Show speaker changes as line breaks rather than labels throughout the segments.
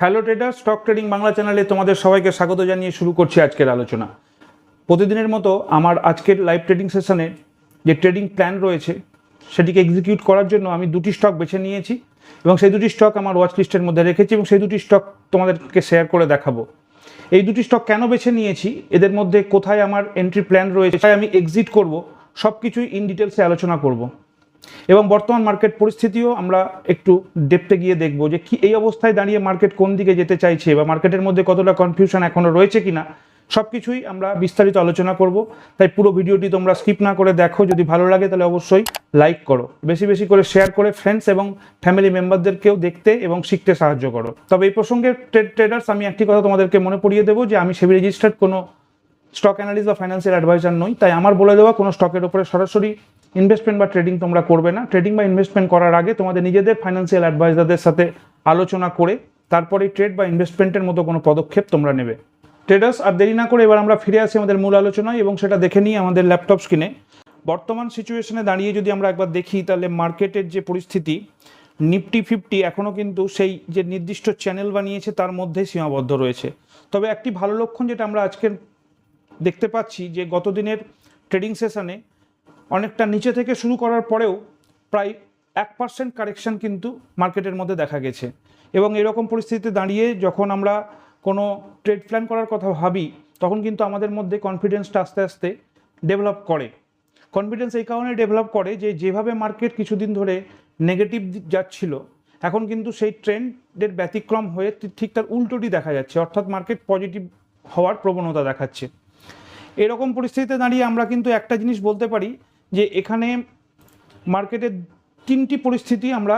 Hello trader, stock trading Bangla চ্যানেলে তোমাদের সবাইকে স্বাগত জানিয়ে শুরু করছি আজকের আলোচনা। প্রতিদিনের মতো আমার আজকের লাইভ ট্রেডিং সেশনে যে ট্রেডিং প্ল্যান রয়েছে সেটিকে এক্সিকিউট করার জন্য আমি দুটি স্টক বেছে নিয়েছি এবং সেই দুটি স্টক আমার ওয়াচ লিস্টের মধ্যে রেখেছি এবং সেই দুটি স্টক তোমাদেরকে শেয়ার করে দেখাবো। এই দুটি স্টক কেন বেছে নিয়েছি, এদের মধ্যে কোথায় আমার এন্ট্রি প্ল্যান রয়েছে, কোথায় আমি এক্সিট করব, সব কিছুই ইন ডিটেলসে আলোচনা করব এবং বর্তমান মার্কেট পরিস্থিতিও আমরা একটু ডেপথে গিয়ে দেখব যে কি এই অবস্থায় দাঁড়িয়ে মার্কেট কোন দিকে যেতে চাইছে বা মার্কেটের মধ্যে কতটা কনফিউশন এখনও রয়েছে কিনা, সব কিছুই আমরা বিস্তারিত আলোচনা করব। তাই পুরো ভিডিওটি তোমরা স্কিপ না করে দেখো। যদি ভালো লাগে তাহলে অবশ্যই লাইক করো, বেশি বেশি করে শেয়ার করে ফ্রেন্ডস এবং ফ্যামিলি মেম্বারদেরকেও দেখতে এবং শিখতে সাহায্য করো। তবে এই প্রসঙ্গে ট্রেডার্স, আমি একটি কথা তোমাদেরকে মনে পড়িয়ে দেবো যে আমি সেবি রেজিস্টার্ড কোনো স্টক অ্যানালিস্ট বা ফাইন্যান্সিয়াল অ্যাডভাইজার নই। তাই আমার বলে দেওয়া কোনো স্টকের উপরে সরাসরি ইনভেস্টমেন্ট বা ট্রেডিং তোমরা করবে না। ট্রেডিং বা ইনভেস্টমেন্ট করার আগে তোমাদের নিজেদের ফাইন্যান্সিয়াল অ্যাডভাইজারদের সাথে আলোচনা করে তারপরে ট্রেড বা ইনভেস্টমেন্টের মতো কোনো পদক্ষেপ তোমরা নেবে। ট্রেডার্স, আর দেরি না করে এবার আমরা ফিরে আসি আমাদের মূল আলোচনায় এবং সেটা দেখে নিই আমাদের ল্যাপটপ স্ক্রিনে। বর্তমান সিচুয়েশনে দাঁড়িয়ে যদি আমরা একবার দেখি তাহলে মার্কেটের যে পরিস্থিতি, নিফটি 50 এখনও কিন্তু সেই যে নির্দিষ্ট চ্যানেল বানিয়েছে তার মধ্যেই সীমাবদ্ধ রয়েছে। তবে একটি ভালো লক্ষণ যেটা আমরা আজকের দেখতে পাচ্ছি যে গত দিনের ট্রেডিং সেশনে অনেকটা নিচে থেকে শুরু করার পরেও প্রায় 1% কারেকশন কিন্তু মার্কেটের মধ্যে দেখা গেছে এবং এরকম পরিস্থিতিতে দাঁড়িয়ে যখন আমরা কোনো ট্রেড প্ল্যান করার কথা ভাবি তখন কিন্তু আমাদের মধ্যে কনফিডেন্সটা আস্তে আস্তে ডেভেলপ করে। কনফিডেন্স এই কারণে ডেভেলপ করে যে যেভাবে মার্কেট কিছুদিন ধরে নেগেটিভ যাচ্ছিল এখন কিন্তু সেই ট্রেন্ডের ব্যতিক্রম হয়ে ঠিক তার উল্টোটি দেখা যাচ্ছে, অর্থাৎ মার্কেট পজিটিভ হওয়ার প্রবণতা দেখাচ্ছে। এরকম পরিস্থিতিতে দাঁড়িয়ে আমরা কিন্তু একটা জিনিস বলতে পারি যে এখানে মার্কেটের তিনটি পরিস্থিতি আমরা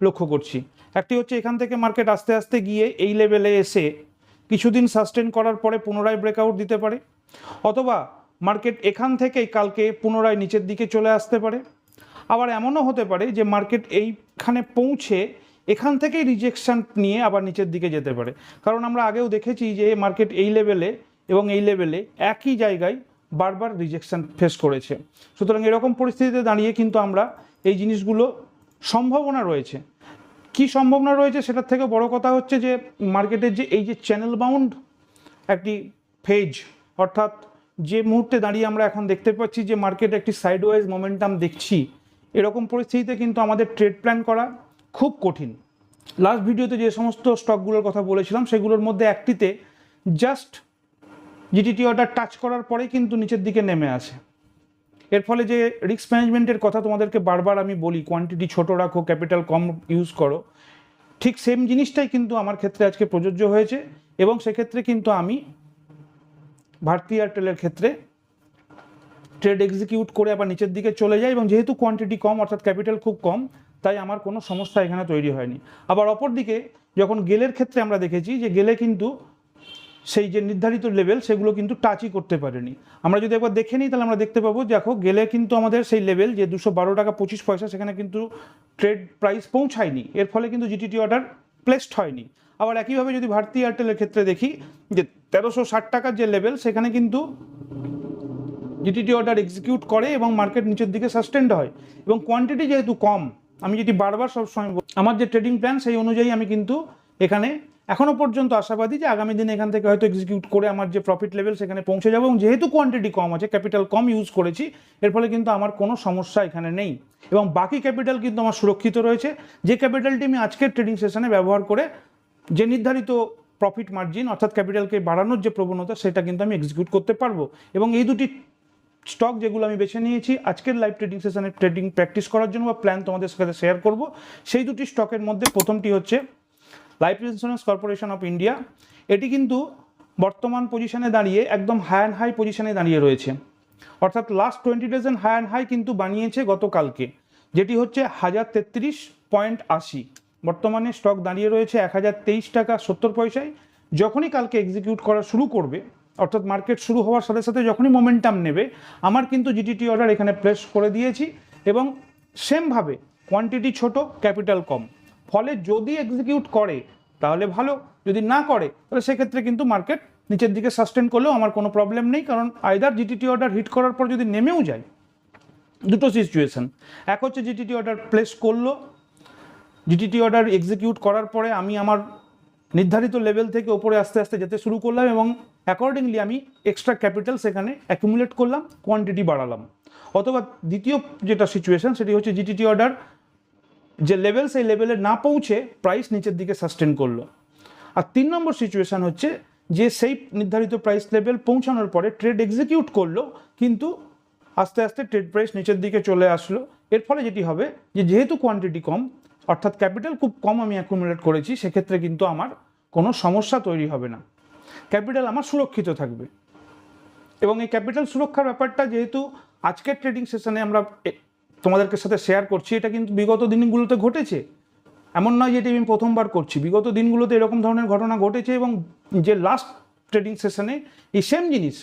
লক্ষ্য করছি। একটি হচ্ছে এখান থেকে মার্কেট আস্তে আস্তে গিয়ে এই লেভেলে এসে কিছুদিন সাস্টেন করার পরে পুনরায় ব্রেকআউট দিতে পারে, অথবা মার্কেট এখান থেকেই কালকে পুনরায় নিচের দিকে চলে আসতে পারে। আবার এমনও হতে পারে যে মার্কেট এইখানে পৌঁছে এখান থেকেই রিজেকশন নিয়ে আবার নিচের দিকে যেতে পারে, কারণ আমরা আগেও দেখেছি যে মার্কেট এই লেভেলে এবং এই লেভেলে একই জায়গায় বারবার রিজেকশন ফেস করেছে। সুতরাং এরকম পরিস্থিতিতে দাঁড়িয়ে কিন্তু আমরা এই জিনিসগুলো সম্ভাবনা রয়েছে। কি সম্ভাবনা রয়েছে সেটার থেকে বড় কথা হচ্ছে যে মার্কেটের যে এই যে চ্যানেল বাউন্ড একটি ফেজ, অর্থাৎ যে মুহূর্তে দাঁড়িয়ে আমরা এখন দেখতে পাচ্ছি যে মার্কেট একটি সাইডওয়াইজ মোমেন্টাম দেখছি, এরকম পরিস্থিতিতে কিন্তু আমাদের ট্রেড প্ল্যান করা খুব কঠিন। লাস্ট ভিডিওতে যে সমস্ত স্টকগুলোর কথা বলেছিলাম সেগুলোর মধ্যে একটিতে জাস্ট জিটিটি অর্ডার টাচ করার পরেই কিন্তু নিচের দিকে নেমে আসে। এর ফলে যে রিস্ক ম্যানেজমেন্টের কথা তোমাদেরকে বারবার আমি বলি, কোয়ান্টিটি ছোট রাখো, ক্যাপিটাল কম ইউজ করো, ঠিক সেম জিনিসটাই কিন্তু আমার ক্ষেত্রে আজকে প্রযোজ্য হয়েছে এবং সেক্ষেত্রে কিন্তু আমি ভারতী এয়ারটেলের ক্ষেত্রে ট্রেড এক্সিকিউট করে আবার নিচের দিকে চলে যাই এবং যেহেতু কোয়ান্টিটি কম অর্থাৎ ক্যাপিটাল খুব কম, তাই আমার কোনো সমস্যা এখানে তৈরি হয়নি। আবার অপরদিকে যখন গেলের ক্ষেত্রে আমরা দেখেছি যে গেলে কিন্তু সেই যে নির্ধারিত লেভেল সেগুলো কিন্তু টাচই করতে পারেনি। আমরা যদি একবার দেখে নিই তাহলে আমরা দেখতে পাবো দেখো গেলে কিন্তু আমাদের সেই লেভেল যে 212 টাকা 25 পয়সা সেখানে কিন্তু ট্রেড প্রাইস পৌঁছায়নি, এর ফলে কিন্তু জিটিটি অর্ডার প্লেসড হয়নি। আবার একইভাবে যদি ভারতী এয়ারটেলের ক্ষেত্রে দেখি যে 1360 টাকার যে লেভেল সেখানে কিন্তু জিটিটি অর্ডার এক্সিকিউট করে এবং মার্কেট নিচের দিকে সাস্টেন্ড হয় এবং কোয়ান্টিটি যেহেতু কম, আমি যেটি বারবার সবসময় আমার যে ট্রেডিং প্ল্যান সেই অনুযায়ী আমি কিন্তু এখানে এখনও পর্যন্ত আশাবাদী যে আগামী দিনে এখান থেকে হয়তো এক্সিকিউট করে আমার যে প্রফিট লেভেল সেখানে পৌঁছে যাবো এবং যেহেতু কোয়ান্টিটি কম আছে, ক্যাপিটাল কম ইউজ করেছি, এর ফলে কিন্তু আমার কোনো সমস্যা এখানে নেই এবং বাকি ক্যাপিটাল কিন্তু আমার সুরক্ষিত রয়েছে। যে ক্যাপিটালটি আমি আজকের ট্রেডিং সেশনে ব্যবহার করে যে নির্ধারিত প্রফিট মার্জিন অর্থাৎ ক্যাপিটালকে বাড়ানোর যে প্রবণতা সেটা কিন্তু আমি এক্সিকিউট করতে পারবো। এবং এই দুটি স্টক যেগুলো আমি বেছে নিয়েছি আজকের লাইভ ট্রেডিং সেশনে ট্রেডিং প্র্যাকটিস করার জন্য বা প্ল্যান তোমাদের সাথে শেয়ার করব, সেই দুটি স্টকের মধ্যে প্রথমটি হচ্ছে life insurance corporation of India. এটি কিন্তু বর্তমান পজিশনে দাঁড়িয়ে একদম হাই অ্যান্ড হাই পজিশনে দাঁড়িয়ে রয়েছে, অর্থাৎ last 20 days high and high কিন্তু বানিয়েছে গতকালকে, যেটি হচ্ছে 1033.80। বর্তমানে স্টক দাঁড়িয়ে রয়েছে 1023 টাকা 70 পয়সায়। যখনই কালকে এক্সিকিউট করা শুরু করবে অর্থাৎ মার্কেট শুরু হওয়ার সাথে সাথে যখনই মোমেন্টাম নেবে আমার কিন্তু জিটিটি অর্ডার এখানে প্লেস করে দিয়েছি এবং সেমভাবে কোয়ান্টিটি ছোট, ক্যাপিটাল কম, ফলে যদি এক্সিকিউট করে তাহলে ভালো, যদি না করে তাহলে সেক্ষেত্রে কিন্তু মার্কেট নিচের দিকে সাস্টেন করলেও আমার কোনো প্রবলেম নেই, কারণ আইদার জিটিটি অর্ডার হিট করার পর যদি নেমেও যায়, দুটো সিচুয়েশন, এক হচ্ছে জিটিটি অর্ডার প্লেস করলো, জিটিটি অর্ডার এক্সিকিউট করার পরে আমি আমার নির্ধারিত লেভেল থেকে ওপরে আস্তে আস্তে যেতে শুরু করলাম এবং অ্যাকর্ডিংলি আমি এক্সট্রা ক্যাপিটাল সেখানে অ্যাকুমুলেট করলাম, কোয়ান্টিটি বাড়ালাম। অথবা দ্বিতীয় যেটা সিচুয়েশন সেটি হচ্ছে জিটিটি অর্ডার যে লেভেল, সেই লেভেলে না পৌঁছে প্রাইস নিচের দিকে সাস্টেন করলো। আর 3 নম্বর সিচুয়েশন হচ্ছে যে সেই নির্ধারিত প্রাইস লেভেল পৌঁছানোর পরে ট্রেড এক্সিকিউট করলো, কিন্তু আস্তে আস্তে ট্রেড প্রাইস নিচের দিকে চলে আসলো। এর ফলে যেটি হবে যে যেহেতু কোয়ান্টিটি কম, অর্থাৎ ক্যাপিটাল খুব কম আমি অ্যাকুমুলেট করেছি, সেক্ষেত্রে কিন্তু আমার কোনো সমস্যা তৈরি হবে না, ক্যাপিটাল আমার সুরক্ষিত থাকবে। এবং এই ক্যাপিটাল সুরক্ষার ব্যাপারটা যেহেতু আজকের ট্রেডিং সেশনে আমরা তোমাদেরকে সাথে শেয়ার করছি, এটা কিন্তু বিগত দিনগুলোতে ঘটেছে, এমন নয় যে এটি আমি প্রথমবার করছি। বিগত দিনগুলোতে এরকম ধরনের ঘটনা ঘটেছে এবং যে লাস্ট ট্রেডিং সেশনে এই সেম জিনিস,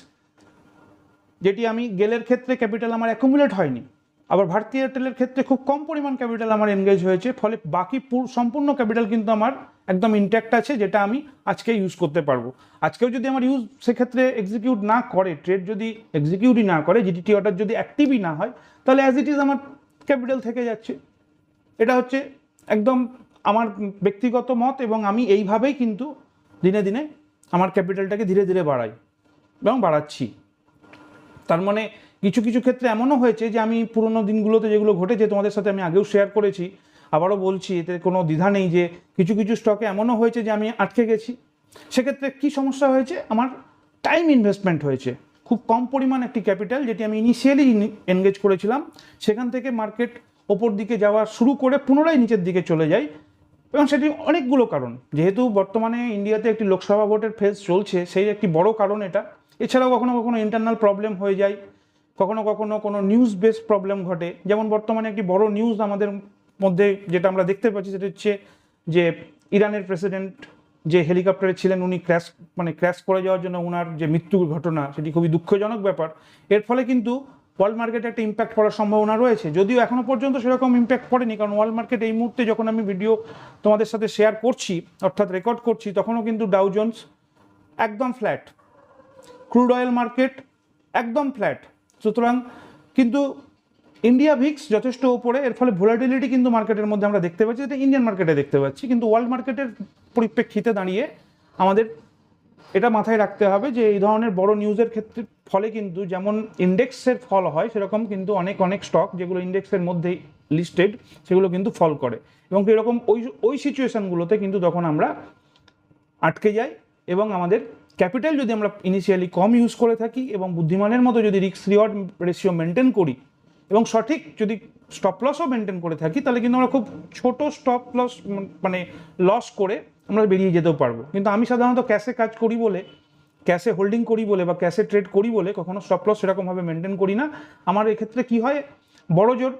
যেটি আমি গেলের ক্ষেত্রে ক্যাপিটাল আমার অ্যাকুমুলেট হয়নি, আবার ভারতী এয়ারটেলের ক্ষেত্রে খুব কম পরিমাণ ক্যাপিটাল আমার এনগেজ হয়েছে, ফলে বাকি সম্পূর্ণ ক্যাপিটাল কিন্তু আমার একদম ইনট্যাক্ট আছে, যেটা আমি আজকে ইউজ করতে পারবো। আজকেও যদি আমার ইউজ সেক্ষেত্রে এক্সিকিউট না করে, ট্রেড যদি এক্সিকিউটই না করে, জিটিটি অর্ডার যদি অ্যাক্টিভই না হয়, তাহলে অ্যাজ ইট ইজ আমার ক্যাপিটাল থেকে যাচ্ছে। এটা হচ্ছে একদম আমার ব্যক্তিগত মত এবং আমি এইভাবেই কিন্তু দিনে দিনে আমার ক্যাপিটালটাকে ধীরে ধীরে বাড়াই এবং বাড়াচ্ছি। তার মানে কিছু কিছু ক্ষেত্রে এমনও হয়েছে যে আমি পুরোনো দিনগুলোতে যেগুলো ঘটেছে তোমাদের সাথে আমি আগেও শেয়ার করেছি, আবারও বলছি, এতে কোনো দ্বিধা নেই যে কিছু কিছু স্টকে এমনও হয়েছে যে আমি আটকে গেছি। সেক্ষেত্রে কি সমস্যা হয়েছে, আমার টাইম ইনভেস্টমেন্ট হয়েছে, খুব কম পরিমাণ একটি ক্যাপিটাল যেটি আমি ইনিশিয়ালি এনগেজ করেছিলাম, সেখান থেকে মার্কেট ওপর দিকে যাওয়া শুরু করে পুনরায় নিচের দিকে চলে যায়। এবং সেটি অনেকগুলো কারণ, যেহেতু বর্তমানে ইন্ডিয়াতে একটি লোকসভা ভোটের ফেজ চলছে, সেই একটি বড় কারণ এটা। এছাড়াও কখনো কখনো ইন্টারনাল প্রবলেম হয়ে যায়, কখনো কখনো কোনো নিউজ বেসড প্রবলেম ঘটে। যেমন বর্তমানে একটি বড় নিউজ আমাদের মধ্যে যেটা আমরা দেখতে পাচ্ছি, সেটা হচ্ছে যে ইরানের প্রেসিডেন্ট যে হেলিকপ্টারে ছিলেন, উনি ক্র্যাশ করে যাওয়ার জন্য ওনার যে মৃত্যুর ঘটনা, সেটি খুবই দুঃখজনক ব্যাপার। এর ফলে কিন্তু ওয়ার্ল্ড মার্কেটে একটা ইম্প্যাক্ট পড়ার সম্ভাবনা রয়েছে, যদিও এখনো পর্যন্ত সেরকম ইম্প্যাক্ট পড়েনি, কারণ ওয়ার্ল্ড মার্কেট এই মুহূর্তে যখন আমি ভিডিও তোমাদের সাথে শেয়ার করছি, অর্থাৎ রেকর্ড করছি, তখনও কিন্তু ডাউ জোন্স একদম ফ্ল্যাট, ক্রুড অয়েল মার্কেট একদম ফ্ল্যাট। সুতরাং কিন্তু ইন্ডিয়া ভিক্স যথেষ্ট উপরে, এর ফলে ভোলাটিলিটি কিন্তু মার্কেটের মধ্যে আমরা দেখতে পাচ্ছি, এটা ইন্ডিয়ান মার্কেটে দেখতে পাচ্ছি। কিন্তু ওয়ার্ল্ড মার্কেটের পরিপ্রেক্ষিতে দাঁড়িয়ে আমাদের এটা মাথায় রাখতে হবে যে এই ধরনের বড় নিউজের ক্ষেত্রে ফলে কিন্তু যেমন ইন্ডেক্সের ফল হয়, সেরকম কিন্তু অনেক অনেক স্টক যেগুলো ইন্ডেক্সের মধ্যেই লিস্টেড, সেগুলো কিন্তু ফল করে। এবং এরকম ওই সিচুয়েশানগুলোতে কিন্তু তখন আমরা আটকে যাই এবং আমাদের ক্যাপিটাল যদি আমরা ইনিশিয়ালি কম ইউজ করে থাকি এবং বুদ্ধিমানের মতো যদি রিস্ক রিওয়ার্ড রেশিও মেনটেন করি এবং সঠিক যদি স্টপ লসও মেনটেন করে থাকি, তাহলে কিন্তু আমরা খুব ছোট স্টপ লস লস করে আমরা বেরিয়ে যেতেও পারবো। কিন্তু আমি সাধারণত ক্যাশে কাজ করি বলে, ক্যাশে হোল্ডিং করি বলে বা ক্যাশে ট্রেড করি বলে কখনো স্টপ লস সেরকমভাবে মেনটেন করি না। আমার এক্ষেত্রে কী হয়, বড় জোর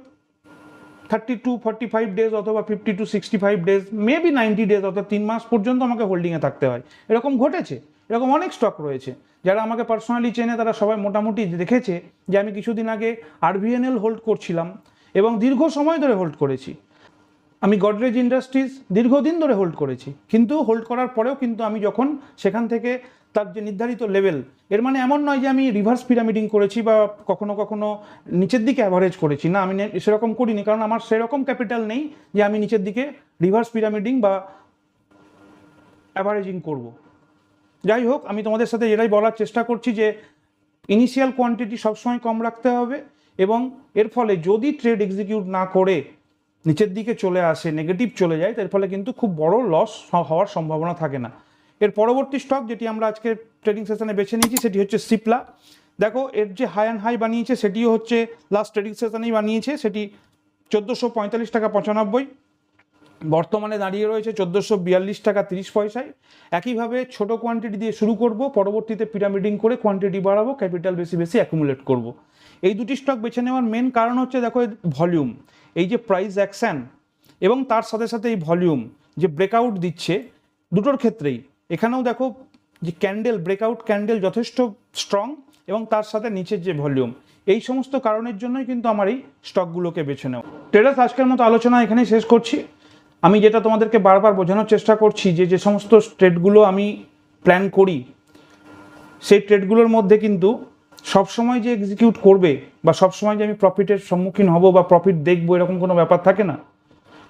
30 to 45 ডেজ অথবা 50 to 65 ডেজ, মেবি 90 ডেজ অর্থাৎ 3 মাস পর্যন্ত আমাকে হোল্ডিংয়ে থাকতে হয়। এরকম ঘটেছে, এরকম অনেক স্টক রয়েছে। যারা আমাকে পার্সোনালি চেনে তারা সবাই মোটামুটি দেখেছে যে আমি কিছুদিন আগে আরভিএনএল হোল্ড করছিলাম এবং দীর্ঘ সময় ধরে হোল্ড করেছি। আমি গডরেজ ইন্ডাস্ট্রিজ দীর্ঘদিন ধরে হোল্ড করেছি, কিন্তু হোল্ড করার পরেও কিন্তু আমি যখন সেখান থেকে তার যে নির্ধারিত লেভেল, এর মানে এমন নয় যে আমি রিভার্স পিরামিডিং করেছি বা কখনো কখনো নিচের দিকে অ্যাভারেজ করেছি, না, আমি সেরকম করিনি, কারণ আমার সেরকম ক্যাপিটাল নেই যে আমি নিচের দিকে রিভার্স পিরামিডিং বা অ্যাভারেজিং করব। যাই হোক, আমি তোমাদের সাথে এটাই বলার চেষ্টা করছি যে ইনিশিয়াল কোয়ান্টিটি সবসময় কম রাখতে হবে এবং এর ফলে যদি ট্রেড এক্সিকিউট না করে নিচের দিকে চলে আসে, নেগেটিভ চলে যায়, তার ফলে কিন্তু খুব বড় লস হওয়ার সম্ভাবনা থাকে না। এর পরবর্তী স্টক যেটি আমরা আজকে ট্রেডিং সেশনে বেছে নিয়েছি সেটি হচ্ছে সিপলা। দেখো, এর যে হাই অ্যান্ড হাই বানিয়েছে সেটিও হচ্ছে লাস্ট ট্রেডিং সেশনেই বানিয়েছে, সেটি 1445 টাকা 95, বর্তমানে দাঁড়িয়ে রয়েছে 1442 টাকা 30 পয়সায়। একইভাবে ছোট কোয়ান্টিটি দিয়ে শুরু করব, পরবর্তীতে পিরামিডিং করে কোয়ান্টিটি বাড়াবো, ক্যাপিটাল বেশি বেশি অ্যাকুমুলেট করব। এই দুটি স্টক বেছে নেওয়ার মেন কারণ হচ্ছে, দেখো, ভলিউম, এই যে প্রাইস অ্যাকশন এবং তার সাথে সাথে এই ভলিউম যে ব্রেকআউট দিচ্ছে, দুটোর ক্ষেত্রেই এখানেও দেখো যে ক্যান্ডেল, ব্রেকআউট ক্যান্ডেল যথেষ্ট স্ট্রং এবং তার সাথে নিচের যে ভলিউম, এই সমস্ত কারণের জন্যই কিন্তু আমার এই স্টকগুলোকে বেছে নেওয়া। ট্রেডার্স, আজকের মতো আলোচনা এখানেই শেষ করছি। আমি যেটা তোমাদেরকে বারবার বোঝানোর চেষ্টা করছি যে সমস্ত ট্রেডগুলো আমি প্ল্যান করি, সেই ট্রেডগুলোর মধ্যে কিন্তু সবসময় যে এক্সিকিউট করবে বা সবসময় যে আমি প্রফিটের সম্মুখীন হব বা প্রফিট দেখবো, এরকম কোনো ব্যাপার থাকে না।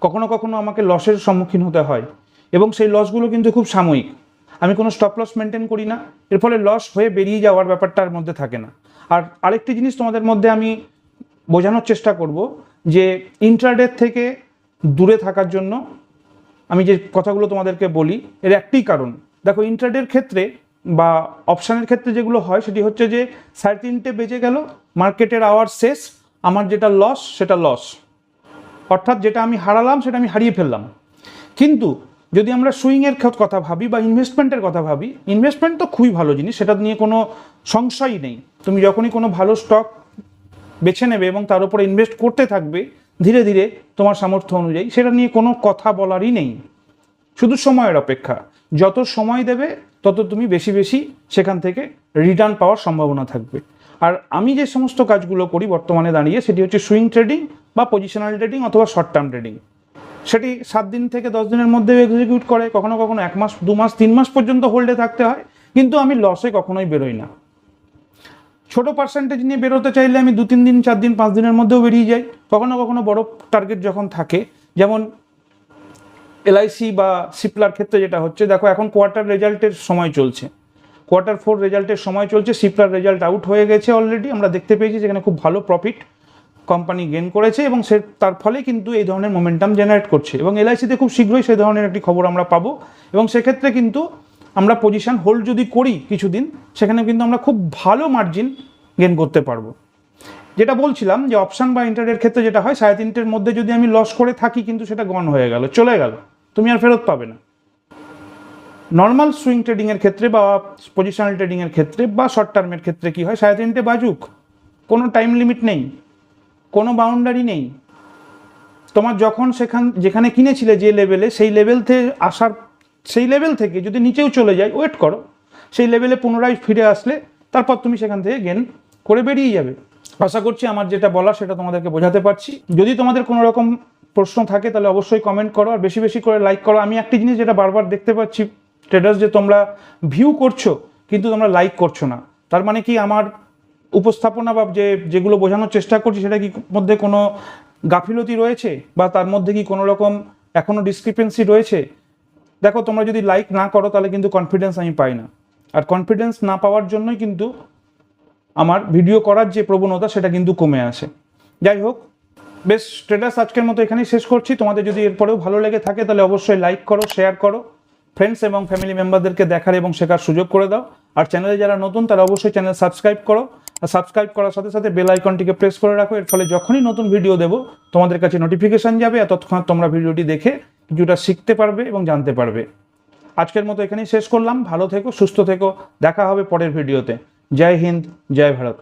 কখনো কখনো আমাকে লসের সম্মুখীন হতে হয়, এবং সেই লসগুলো কিন্তু খুব সাময়িক। আমি কোনো স্টপ লস মেনটেন করি না, এর ফলে লস হয়ে বেরিয়ে যাওয়ার ব্যাপারটার মধ্যে থাকে না। আর আরেকটি জিনিস তোমাদের মধ্যে আমি বোঝানোর চেষ্টা করব যে ইন্ট্রাডে থেকে দূরে থাকার জন্য আমি যে কথাগুলো তোমাদেরকে বলি এর একটি কারণ। দেখো, ইন্ট্রাডের ক্ষেত্রে বা অপশানের ক্ষেত্রে যেগুলো হয় সেটি হচ্ছে যে 3:30 বেজে গেল, মার্কেটের আওয়ার শেষ, আমার যেটা লস সেটা লস, অর্থাৎ যেটা আমি হারালাম সেটা আমি হারিয়ে ফেললাম। কিন্তু যদি আমরা সুইংয়ের কথা ভাবি বা ইনভেস্টমেন্টের কথা ভাবি, ইনভেস্টমেন্ট তো খুবই ভালো জিনিস, সেটা নিয়ে কোনো সংশয়ই নেই। তুমি যখনই কোনো ভালো স্টক বেছে নেবে এবং তার উপরে ইনভেস্ট করতে থাকবে ধীরে ধীরে তোমার সামর্থ্য অনুযায়ী, সেটা নিয়ে কোনো কথা বলারই নেই। শুধু সময়ের অপেক্ষা, যত সময় দেবে তত তুমি বেশি বেশি সেখান থেকে রিটার্ন পাওয়ার সম্ভাবনা থাকবে। আর আমি যে সমস্ত কাজগুলো করি বর্তমানে দাঁড়িয়ে সেটি হচ্ছে সুইং ট্রেডিং বা পজিশনাল ট্রেডিং অথবা শর্ট টার্ম ট্রেডিং। সেটি 7 দিন থেকে 10 দিনের মধ্যেও এক্সিকিউট করে, কখনো কখনো 1 মাস 2 মাস 3 মাস পর্যন্ত হোল্ডে থাকতে হয়, কিন্তু আমি লসে কখনোই বেরোই না। ছোট পার্সেন্টেজ নিয়ে বেরোতে চাইলে আমি 2-3 দিন 4 দিন 5 দিনের মধ্যেও বেরিয়ে যাই। কখনো কখনো বড় টার্গেট যখন থাকে, যেমন এলআইসি বা সিপ্লার ক্ষেত্রে যেটা হচ্ছে, দেখো এখন কোয়ার্টার রেজাল্টের সময় চলছে, Q4 রেজাল্টের সময় চলছে, সিপ্লার রেজাল্ট আউট হয়ে গেছে অলরেডি, আমরা দেখতে পেয়েছি যেখানে খুব ভালো প্রফিট কোম্পানি গেন করেছে এবং সে তার ফলে কিন্তু এই ধরনের মোমেন্টাম জেনারেট করছে এবং এলআইসিতে খুব শীঘ্রই সেই ধরনের একটি খবর আমরা পাবো এবং সেক্ষেত্রে কিন্তু আমরা পজিশন হোল্ড যদি করি কিছুদিন, সেখানে কিন্তু আমরা খুব ভালো মার্জিন গেন করতে পারবো। যেটা বলছিলাম যে অপশান বা ইন্টারডের ক্ষেত্রে যেটা হয়, 3:30-এর মধ্যে যদি আমি লস করে থাকি কিন্তু সেটা গন হয়ে গেল, চলে গেল, তুমি আর ফেরত পাবে না। নর্মাল সুইং ট্রেডিংয়ের ক্ষেত্রে বা পজিশনাল ট্রেডিংয়ের ক্ষেত্রে বা শর্ট টার্মের ক্ষেত্রে কি হয়, 3:30 বাজুক, কোনো টাইম লিমিট নেই, কোনো বাউন্ডারি নেই। তোমার যখন যেখানে কিনেছিলে যে লেভেলে, সেই লেভেল থেকে আসার, সেই লেভেল থেকে যদি নিচেও চলে যায় ওয়েট করো, সেই লেভেলে পুনরায় ফিরে আসলে তারপর তুমি সেখান থেকে গেন করে বেরিয়ে যাবে। আশা করছি আমার যেটা বলার সেটা তোমাদেরকে বোঝাতে পারছি। যদি তোমাদের কোনো রকম প্রশ্ন থাকে তাহলে অবশ্যই কমেন্ট করো আর বেশি বেশি করে লাইক করো। আমি একটি জিনিস যেটা বারবার দেখতে পাচ্ছি ট্রেডার্স, যে তোমরা ভিউ করছো কিন্তু তোমরা লাইক করছো না, তার মানে কি আমার উপস্থাপনা বা যেগুলো বোঝানোর চেষ্টা করছি সেটা কি মধ্যে কোনো গাফিলতি রয়েছে বা তার মধ্যে কি কোনো রকম এখনো ডিসক্রিপেন্সি রয়েছে? দেখো, তোমরা যদি লাইক না করো তাহলে কিন্তু কনফিডেন্স আমি পাই না, আর কনফিডেন্স না পাওয়ার জন্যই কিন্তু আমার ভিডিও করার যে প্রবণতা সেটা কিন্তু কমে আসে। যাই হোক, বেশ ট্রেডার্স, আজকের মতো এখানেই শেষ করছি। তোমাদের যদি এরপরেও ভালো লেগে থাকে তাহলে অবশ্যই লাইক করো, শেয়ার করো, ফ্রেন্ডস এবং ফ্যামিলি মেম্বারদেরকে দেখার এবং শেখার সুযোগ করে দাও। আর চ্যানেলে যারা নতুন তারা অবশ্যই চ্যানেল সাবস্ক্রাইব করো, আর সাবস্ক্রাইব করার সাথে সাথে বেল আইকনটিকে প্রেস করে রাখো। এর ফলে যখনই নতুন ভিডিও দেবো তোমাদের কাছে নোটিফিকেশান যাবে, আর তৎক্ষণাৎ তোমরা ভিডিওটি দেখে কিছুটা শিখতে পারবে এবং জানতে পারবে। আজকের মতো এখানেই শেষ করলাম। ভালো থেকো, সুস্থ থেকো, দেখা হবে পরের ভিডিওতে। জয় হিন্দ, জয় ভারত।